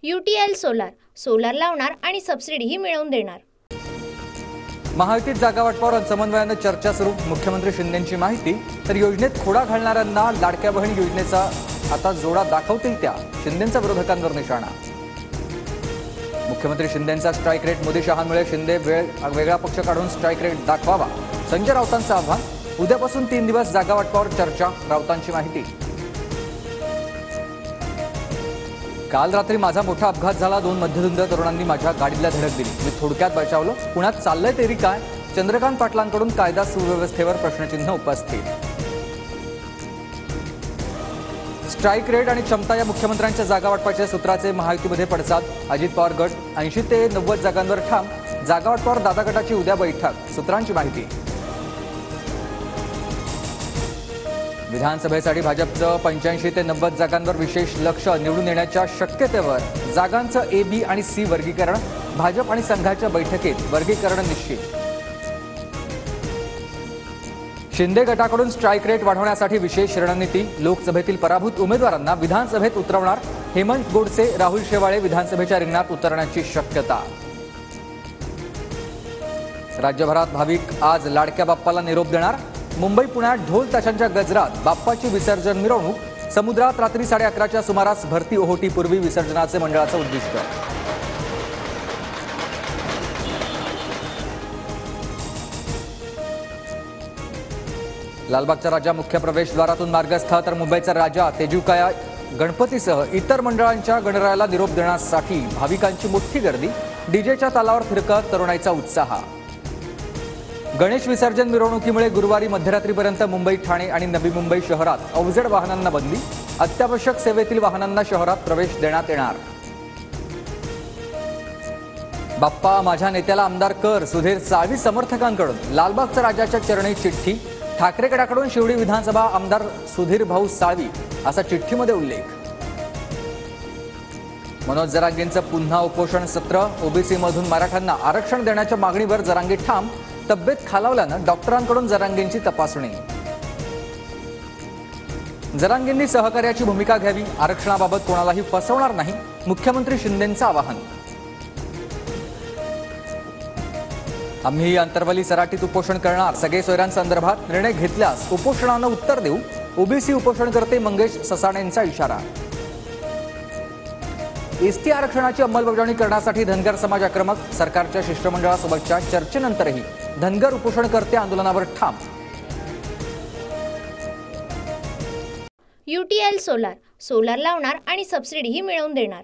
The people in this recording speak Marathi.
UTL सोलार सोलार लावणार आणि सबसिडीही मिळवून देणार। महायुतीत जागा वाटपावर समन्वयाने चर्चा सुरू। मुख्यमंत्री शिंदेंची माहिती। तर योजनेत खोडा घालणाऱ्यांना लाडक्या बहीण योजनेचा आता जोडा दाखवतील त्या शिंदेंचा विरोधकांवर निशाणा। मुख्यमंत्री शिंदेंचा स्ट्राइक रेट मोदी शहांमुळे शिंदे वेगळा पक्ष काढून स्ट्राइक रेट दाखवावा संजय राऊतांचं आव्हान। उद्यापासून 3 दिवस जागा वाटपावर चर्चा। राऊतांची माहिती। काल रात्री माझा मोठा अपघात झाला। 2 मध्यधुंद तरुणांनी माझ्या गाडीला धडक दिली। मी थोडक्यात बचावलो। पुण्यात चाललंय तरी काय? चंद्रकांत पाटलांकडून कायदा सुव्यवस्थेवर प्रश्नचिन्ह उपस्थित। स्ट्राइक रेट आणि क्षमता या मुख्यमंत्र्यांच्या जागा वाटपाच्या सूत्राचे महायुतीमध्ये पडसाद। अजित पवार गट 80 ते 90 जागांवर ठाम। जागा वाटपावर दादा गटाची उद्या बैठक। सूत्रांची माहिती। विधानसभेसाठी भाजपचं 85 ते 90 जागांवर विशेष लक्ष। निवडून येण्याच्या शक्यतेवर जागांचं A, B आणि C वर्गीकरण। भाजप आणि संघाच्या बैठकीत वर्गीकरण निश्चित। शिंदे गटाकडून स्ट्राइक रेट वाढवण्यासाठी विशेष रणनीती। लोकसभेतील पराभूत उमेदवारांना विधानसभेत उतरवणार। हेमंत गोडसे, राहुल शेवाळे विधानसभेच्या रिंगणात उतरण्याची शक्यता। राज्यभरात भाविक आज लाडक्या बाप्पाला निरोप देणार। मुंबई पुण्यात ढोल ताशांच्या गजरात बाप्पाची विसर्जन मिरवणूक। समुद्रात रात्री 11:30च्या सुमारास भरती ओहोटीपूर्वी विसर्जनाचे मंडळाचं उद्दिष्ट। लालबागचा राजा मुख्य प्रवेशद्वारातून मार्गस्थ। तर मुंबईचा राजा तेजुकाया गणपतीसह इतर मंडळांच्या गणरायाला निरोप देण्यासाठी भाविकांची मोठी गर्दी। डीजेच्या तालावर फिरकत तरुणाईचा उत्साह। गणेश विसर्जन मिरवणुकीमुळे गुरुवारी मध्यरात्रीपर्यंत मुंबई, ठाणे आणि नवी मुंबई शहरात अवजड वाहनांना बंदी। अत्यावश्यक सेवेतील वाहनांना शहरात प्रवेश देण्यात येणार। बाप्पा माझ्या नेत्याला आमदार कर। सुधीर साळवी समर्थकांकडून लालबागच्या राजाच्या चरणी चिठ्ठी। ठाकरे गटाकडून शिवडी विधानसभा आमदार सुधीर भाऊ साळवी असा चिठ्ठीमध्ये उल्लेख। मनोज जरांगेंचं पुन्हा उपोषण सत्र। ओबीसी मधून मराठ्यांना आरक्षण देण्याच्या मागणीवर जरांगे ठाम। तब्येत खालावल्यानं डॉक्टरांकडून जरांगेंची तपासणी। जरांगेंनी सहकार्याची भूमिका घ्यावी। आरक्षणाबाबत कोणालाही फसवणार नाही, मुख्यमंत्री शिंदेंचं आवाहन। आम्ही अंतरवली सराटीत उपोषण करणार। सगळे सोयऱ्यांसंदर्भात निर्णय घेतल्यास उपोषणानं उत्तर देऊ। ओबीसी उपोषणकर्ते मंगेश ससाणेंचा इशारा। एसटी आरक्षणाची अंमलबजावणी करण्यासाठी धनगर समाज आक्रमक। सरकारच्या शिष्टमंडळासोबतच्या चर्चेनंतरही धनगर उपोषणकर्ते आंदोलनावर ठाम। UTL सोलार सोलार लावणार आणि सबसिडीही मिळवून देणार।